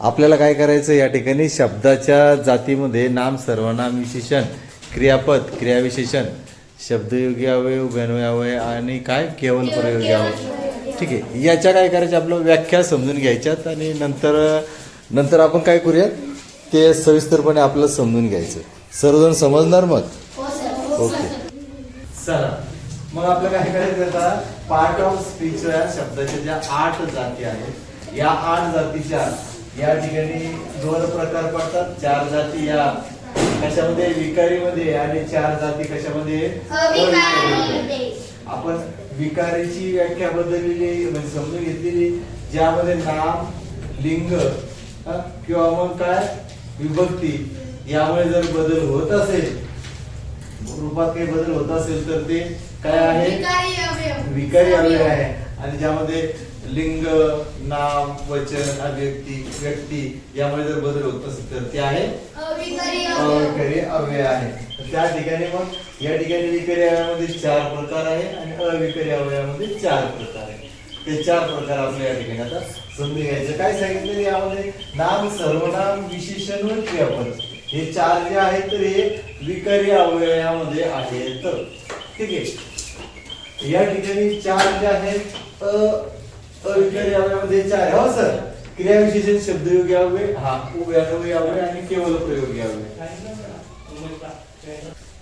आपल्याला काय करायचं या ठिकाणी शब्दाच्या जातीमध्ये नाम, सर्वनाम, विशेषण, क्रियापद, क्रियाविशेषण, शब्दयोगी अवयव, उभयन्वयी अवयव आणि काय केवल प्रयोगी अवयव. ठीक आहे, याच्या काय करायचं आपलं व्याख्या समजून घ्यायच्यात आणि नंतर आपण काय करूयात ते सविस्तरपणे आपल्याला समजून घ्यायचं. सर्वजण समजणार मग? ओके चला मग आपलं काय करायचं आता पार्ट ऑफ स्पीच या शब्दाच्या ज्या 8 जाती आहेत या 8 जातीच्या या ठिकाणी 2 प्रकार पडतात. 4 जाती या कशामध्ये विकारीमध्ये आणि 4 जाती कशामध्ये अविकारीमध्ये. आपण विकारीची व्याख्या बदललेली म्हणजे समजून घेतलेली ज्यामध्ये नाम, लिंग किंवा मग काय विभक्ती यामुळे जर बदल होत असेल, रूपात काही बदल होत असेल तर ते काय आहे विकारी अवयव आहे. आणि ज्यामध्ये लिंग, नाम, वचन, अव्यक्ती, व्यक्ती यामुळे जर बदल होत असेल तर ते आहे अविकारी अवयव आहे. त्या ठिकाणी मग या ठिकाणी विकारी अवयवामध्ये 4 प्रकार आहे आणि अविकारी अवयवामध्ये 4 प्रकार आहे. ते 4 प्रकार आपल्या या ठिकाणी आता समजून घ्यायचं. काय सांगितलं यामध्ये नाम, सर्वनाम, विशेषण व क्रियापद हे 4 जे आहेत तर हे विकारी अवयवामध्ये आहेत. ठीक आहे, या ठिकाणी 4 जे आहेत अविकारी अवयवामध्ये 4 हो सर. क्रियाविशेषण, शब्दयोगी अवयव, उभयन्वयी अवयव आणि केवल प्रयोगी अवयव.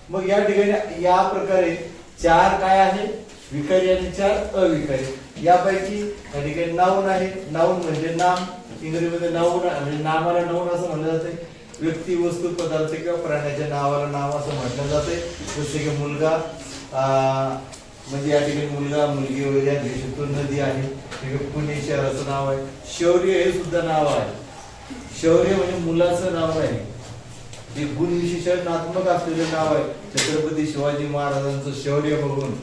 मग या ठिकाणी या प्रकारे 4 काय आहे विकारी आणि 4 अविकारी. यापैकी या ठिकाणी नाउन आहे. नाउन म्हणजे नाम, इंग्रजीमध्ये नाउन म्हणजे नामाला नाउन असं म्हटलं जाते. व्यक्ती, वस्तू, पदार्थ किंवा प्राण्याच्या नावाला नाव असं म्हटलं जाते. जसे की मुलगा म्हणजे या ठिकाणी मुलगा, मुलगी वगैरे या देशातून नदी आहे. पुणे शहराचं नाव आहे. शौर्य हे सुद्धा नाव आहे. शौर्य म्हणजे मुलाचं नाव आहे. हे गुण विशेषणात्मक असलेलं नाव आहे. छत्रपती शिवाजी महाराजांचं शौर्य बघून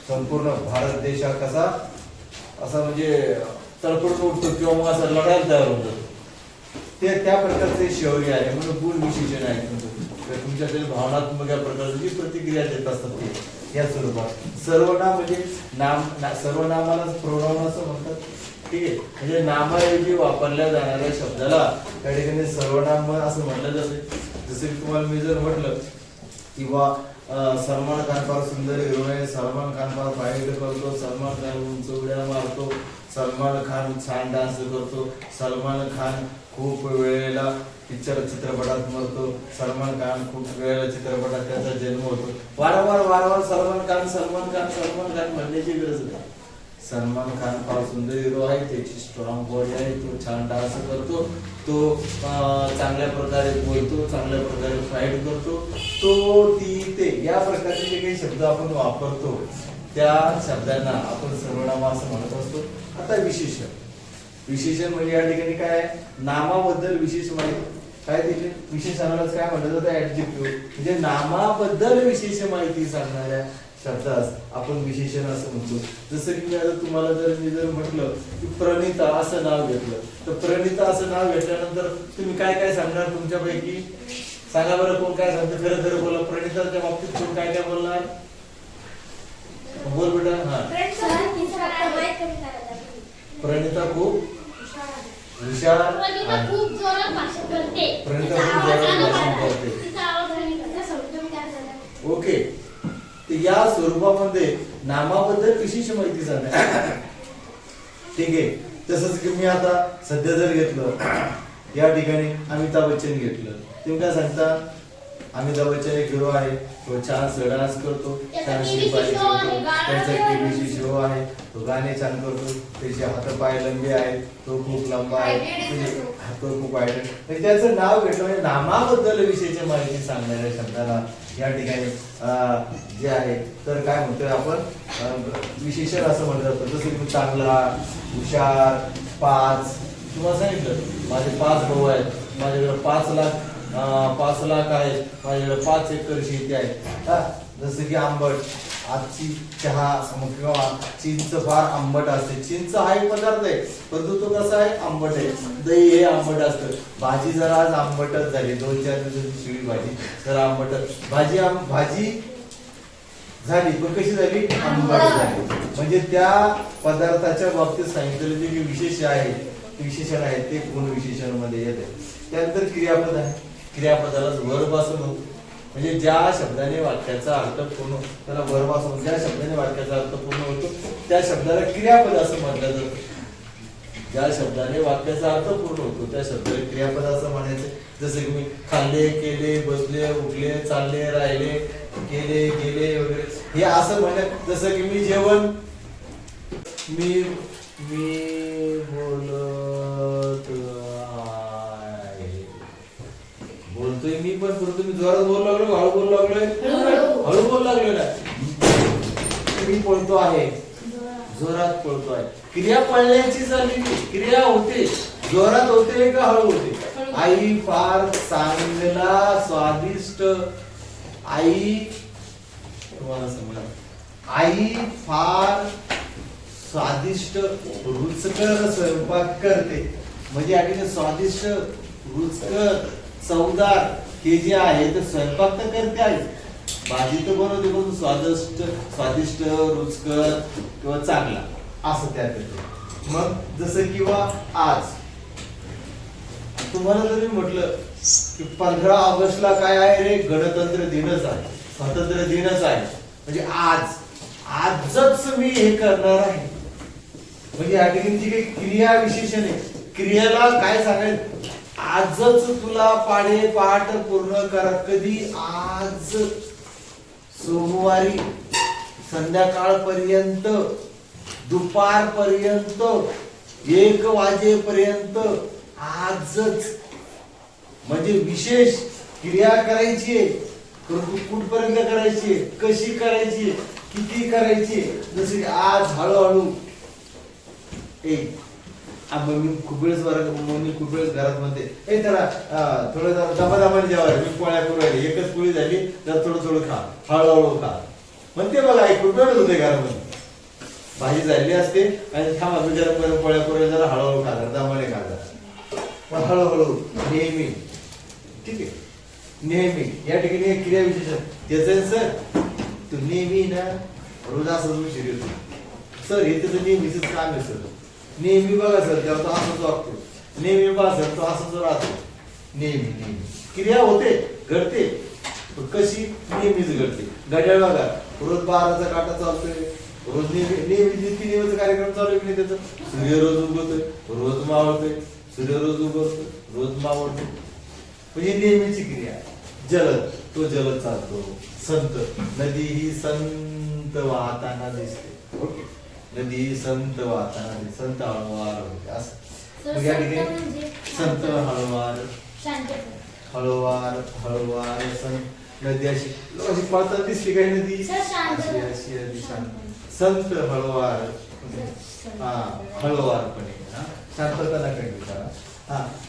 संपूर्ण भारत देश कसा असा म्हणजे तळपडून उठतो किंवा मग असा लढायला तयार होतो. ते त्या प्रकारचे शौर्य आहे म्हणून गुण विशेषण आहे. तुमच्यातील भावनात्मक या प्रकारची प्रतिक्रिया देत असतात ते या स्वरूपात. सर्वनाम म्हणजे नाम, सर्वनामाला प्रोनाउन असं म्हणतात. ठीक आहे, म्हणजे नामाऐवजी वापरल्या जाणाऱ्या शब्दाला त्या ठिकाणी सर्वनाम असं म्हटलं जाते. जसं की तुम्हाला मी जर म्हटलं किंवा सलमान खान फार सुंदर हिरो आहे, सलमान खान फार फाईट करतो, सलमान खान उंच उड्या मारतो, सलमान खान छान डान्स करतो, सलमान खान खूप वेळेला चित्रपटात मरतो, सलमान खान खूप वेळेला चित्रपटात त्याचा जन्म होतो. वारंवार सलमान खान म्हणण्याची गरज नाही. सलमान खान फार सुंदर हिरो आहे, त्याची स्ट्रॉंग बॉडी आहे, तो छान डान्स करतो, तो चांगल्या प्रकारे बोलतो, चांगल्या प्रकारे फाईट करतो, तो ती ते या प्रकारचे जे काही शब्द आपण वापरतो त्या शब्दांना आपण सर्वनाम असं म्हणत असतो. आता विशेषण म्हणजे या ठिकाणी काय आहे नामाबद्दल विशेष माहिती काय तिथे विशेषणालाच काय म्हटलं जातं ऍडजेक्टिव्ह म्हणजे नामाबद्दल विशेष माहिती सांगणाऱ्या शब्दास आपण विशेषण असं म्हणतो. जसं की आता तुम्हाला मी जर म्हटलं की प्रणिता असं नाव घेतलं तर प्रणिता असं नाव घेतल्यानंतर तुम्ही काय काय सांगणार तुमच्यापैकी सांगा बरं. कोण काय सांगतं खरं बोला. प्रणिताच्या बाबतीत कोण काय काय बोलणार बोल बेटा. प्रणिता खूप हुशार, प्रणिता खूप जोरात भाषण करते. ओके, या स्वरूपामध्ये नामाबद्दल विशेष माहिती सांगणार. ठीक आहे, तसंच की मी आता सध्या जर घेतलं या ठिकाणी अमिताभ बच्चन घेतलं, तुम्ही काय सांगता अमिताभ बच्चन एक हिरो आहे, तो छान डान्स करतो, छान शिपाई करतो, त्याचा टीव्ही शो आहे, तो गाणे छान करतो, त्याचे हातपाय लंबे आहेत, तो खूप लंबा आहे, तो खूप आहे. त्याचं नाव घेतलं म्हणजे नामाबद्दल विषयीची माहिती सांगणाऱ्या शब्दाला या ठिकाणी जे आहे तर काय म्हणतोय आपण विशेषण असं म्हणलं जातं. जसं की चांगला, हुशार, 5 तुम्हाला सांगितलं माझे 5 भाऊ आहेत, माझ्याकडे 5 लाख आहेत, माझ्याकडे 5 एकर शेती आहे. जसं की आंबट, आजची चहा किंवा चिंच फार आंबट असते. चिंच हा एक पदार्थ आहे परंतु तो कसा आहे आंबट आहे. दही हे आंबट असतं. भाजी जरा आज आंबटच झाली, 2-4 दिवसाची शिळी भाजी तर आंबटच भाजी झाली पण कशी झाली आंबट झाली. म्हणजे त्या पदार्थाच्या बाबतीत सांगितलेलं जे विशेष आहे विशेषण आहेत ते गुण विशेषण मध्ये येते. त्यानंतर क्रियापद आहे. क्रियापदाला वर्ब असं म्हणतो. म्हणजे ज्या शब्दाने वाक्याचा अर्थ पूर्ण, त्याला वर्ब असं म्हणतो. ज्या शब्दाने वाक्याचा अर्थ पूर्ण होतो त्या शब्दाला क्रियापद असं म्हटलं जातं. ज्या शब्दाने वाक्याचा अर्थ पूर्ण होतो त्या शब्दाला क्रियापद असं म्हणायचं. जसं की मी खाल्ले, केले, बसले, उठले, चालले, राहिले, केले, गेले वगैरे हे असं म्हणत. जसं की मी जेवण, मी बोलत आहे, बोलतोय मी पण, परंतु मी जोरात बोलू लागलो, हळू बोलू लागलोय, हळू बोलू लागलोय ना. मी पळतो आहे, जोरात पळतो आहे. क्रिया पळण्याची झाली, क्रिया होते, जोरात होते का हळू होते. आई फार चांगला स्वादिष्ट, आई तुम्हाला समजा, आई फार स्वादिष्ट रुचकर स्वयंपाक करते. म्हणजे या स्वादिष्ट, रुचकर, चवदार हे जे आहे ते स्वयंपाक तर करते आहे, भाजी तर बनवते, पण स्वादिष्ट, रुचकर किंवा चांगला असं त्या करते. मग जसं किंवा आज तुम्हाला जरी म्हटलं की 15 ऑगस्टला काय आहे रे, गणतंत्र दिनच आहे, स्वातंत्र्य दिनच आहे. म्हणजे आजच मी हे करणार आहे. म्हणजे या ठिकाणी जी काही क्रिया विशेषण आहे, क्रियाला काय सांगायचं, आजच तुला पाठ पूर्ण करा. कधी, आज सोमवारी संध्याकाळपर्यंत, दुपारपर्यंत, 1 वाजेपर्यंत, आजच. म्हणजे विशेष क्रिया करायची आहे, परंतु कुठपर्यंत करायची, कशी करायची, किती करायची. जसं की आज, हळूहळू. मम्मी खूप वेळेस घरात म्हणते, ए जरा थोडं दमादमाने जेवायला, मी पोळ्या करू राहिली, एकच पोळी झाली, जरा थोडं खा, हळूहळू खा म्हणते. बघा आई खूप वेळ होते घरामध्ये, भाजी झाली असते आणि थांबा मी गरम पोळ्या करू, जरा हळूहळू खा, दमाने खा जरा, हळूहळू, नेहमी. ठीक आहे, नेहमी. या ठिकाणी एक क्रिया विशेषण त्याच, सर तू नेहमी ना रोज असं उशीर येतो, सर हे त्याचं नेहमीच काम आहे. सर नेहमी बघा सर, तेव्हा तो असंच वागतो, नेहमी बघा सर तो असंच राहतो. नेहमी क्रिया होते, घडते, कशी, नेहमीच घडते. घड्याळ बघा, रोज 12चा काटा चालतोय, रोज नेहमीचा कार्यक्रम चालू आहे की नाही त्याचा. सूर्य रोज उगवतोय, रोज मावळतोय, सूर्य रोज उगवतोय, रोज मावळतोय. म्हणजे नेहमीची क्रिया. जलद, तो जलद चालतो. संत, नदी ही संत वाहताना दिसते. ओके, नदी संत वाहताना दिसते, संत हळूवार होते असं. या ठिकाणी संत हळूवार, हळूवार संत. नदी अशी पळताना दिसली काही, नदी अशी शांत. संत हळूवार, हळूवारपणे, शांतता नका.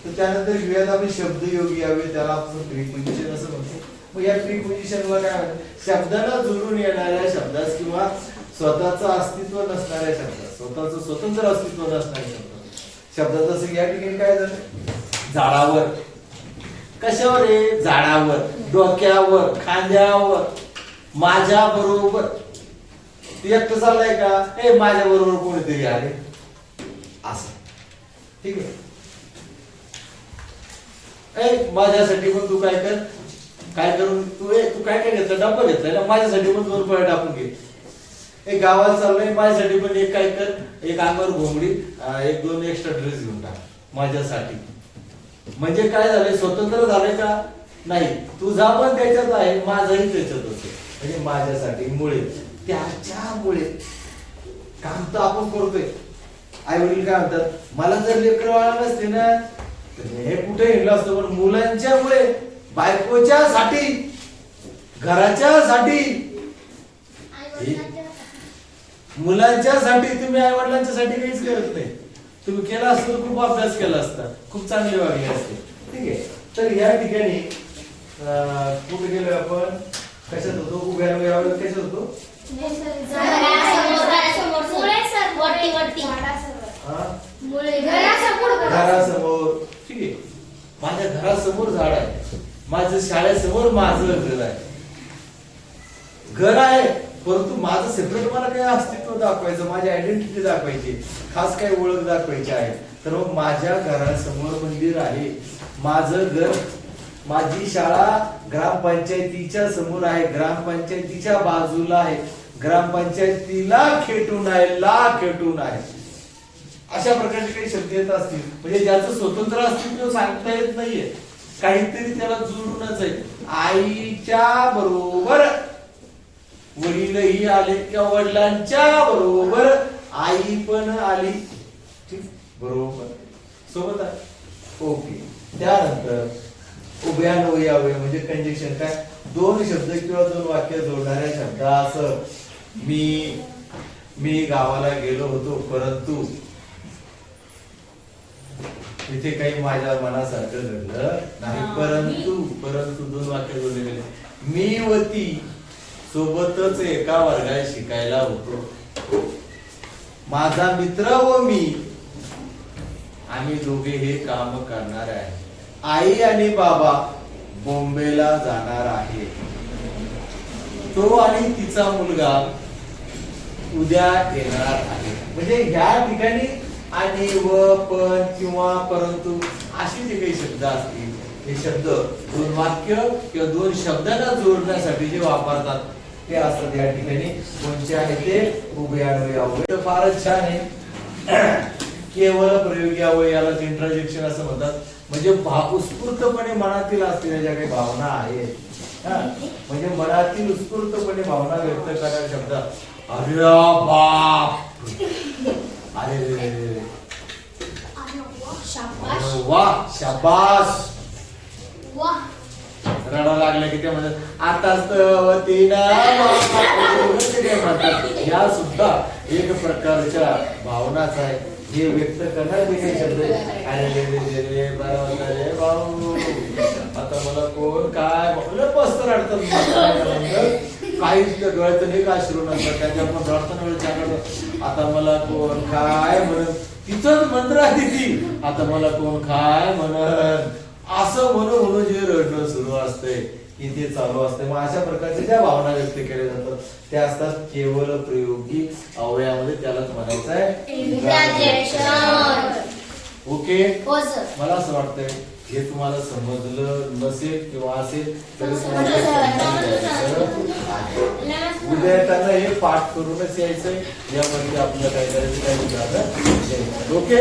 तर त्यानंतर घेऊयात आपण शब्दयोगी यावे, त्याला आपण प्रीपोजिशन असं म्हणतो. मग या प्रीपोजिशनला काय म्हणतात, शब्दाला जोडून येणाऱ्या शब्दास किंवा स्वतःचं अस्तित्व नसणाऱ्या शब्दास, स्वतःचं स्वतंत्र अस्तित्व नसणाऱ्या शब्दात. जसं या ठिकाणी काय झालं, झाडावर, कशावर आहे, झाडावर, डोक्यावर, खांद्यावर, माझ्या बरोबर. एकटं चाललंय का, हे माझ्या बरोबर कोणीतरी आहे असं. ठीक आहे, माझ्यासाठी पण तू काय कर, काय करून तू काय घेतलं, डब्बा घेतलाय ना, माझ्यासाठी पण 2 फळं टाकून घे. एक गावाला चाललंय, माझ्यासाठी पण एक काय कर, एक अंगावर घोंगडी, 1-2 एक्स्ट्रा ड्रेस घेऊन टाक माझ्यासाठी. म्हणजे काय झालंय, स्वतंत्र झालंय का नाही, तुझा पण त्याच्यात आहे, माझाही त्याच्यात असेल. म्हणजे माझ्यासाठी, मुळे, त्याच्यामुळे काम तर आपण करतोय. आई वडील काय म्हणतात, मला जर लेकर वाळा नसते ना हे कुठे हिंडलं असतं, पण मुलांच्या मुळे, बायकोच्या साठी, घराच्या साठी, मुलांच्या साठी तुम्ही आई वडिलांच्या साठी काहीच करत नाही. तुम्ही केला असता तर खूप अभ्यास केला असता, खूप चांगले वागले असते. ठीक आहे, तर या ठिकाणी कुठे गेलो आपण, कशात होतो, उभ्या वेळेवर कशात होतो, घरासमोर. ठीक आहे, माझ्या घरासमोर झाड आहे, माझ्या शाळेसमोर माझं घर आहे. घर आहे, परंतु माझं सेपरेट मला काही अस्तित्व दाखवायचं, माझी आयडेंटिटी दाखवायची, खास काही ओळख दाखवायची आहे. तर मग माझ्या घरासमोर मंदिर आहे, माझं घर, माझी शाळा ग्रामपंचायतीच्या समोर आहे, ग्रामपंचायतीच्या बाजूला आहे, ग्रामपंचायतीला खेटून आहे, ला खेटून आहे. अशा प्रकारचे काही शब्द येत असतील म्हणजे ज्याचं स्वतंत्र अस्तित्व सांगता येत नाहीये, काहीतरी त्याला जोडूनच आहे. आईच्या बरोबर वडीलही आले किंवा वडिलांच्या बरोबर आई पण आली, ठीक बरोबर सोबत आहे. ओके. त्यानंतर उभयान्वयी अवयव म्हणजे कंजक्शन काय, दोन शब्द किंवा दोन वाक्य जोडणाऱ्या शब्दासह मी गावाला गेलो होतो परंतु इथे काही माझ्या मनासारखं घडलं नाही. परंतु दोन वाक्य जोडले गेले. मी व ती सोबतच एका वर्गात शिकायला होतो. माझा मित्र व मी आम्ही दोघे हे काम करणार आहे. आई आणि बाबा बॉम्बेला जाणार आहे. तो आणि तिचा मुलगा उद्या येणार आहे. म्हणजे ह्या ठिकाणी आणि व पण किंवा परंतु असे जे काही शब्द असतील हे शब्द दोन वाक्य किंवा दोन शब्दांना जोडण्यासाठी जे वापरतात ते असतात या ठिकाणी. कोणते आहे ते उभयान्वयी अवयव. फारच छान आहे. केवळ प्रयोगी अवयव याला इंट्रोजक्शन असं म्हणतात. म्हणजे उत्स्फूर्तपणे मनातील असलेल्या ज्या काही भावना आहेत, म्हणजे मनातील उत्स्फूर्तपणे भावना व्यक्त करणारे शब्द. अरे बाप, अरे वा, शाबास, रडा लागलं की ते म्हणतात आताच या सुद्धा एक प्रकारच्या भावनाच आहे. हे व्यक्त करणार मी काही शब्द. अरे रे भाऊ, आता मला कोण काय मस्त रडतात. काहीच डोळ्याचं नाही का अश्रू नसतात त्याच्या पण रडताना वेळ. आता मला कोण काय म्हणत, तिथंच मंत्र आहे ती, आता मला कोण काय म्हणत असं म्हणून जे रडणं सुरू असतंय की ते चालू असते. मग अशा प्रकारच्या ज्या भावना व्यक्त केल्या जातात त्या असतात केवळ प्रयोगी अवयवामध्ये. त्यालाच म्हणायचं आहे. ओके. मला असं वाटतंय हे तुम्हाला समजलं नसेल किंवा असेल तरी विद्यार्थ्यांना हे पाठ करूनच यायचंय. यामध्ये आपलं काय करायचं काय. ओके.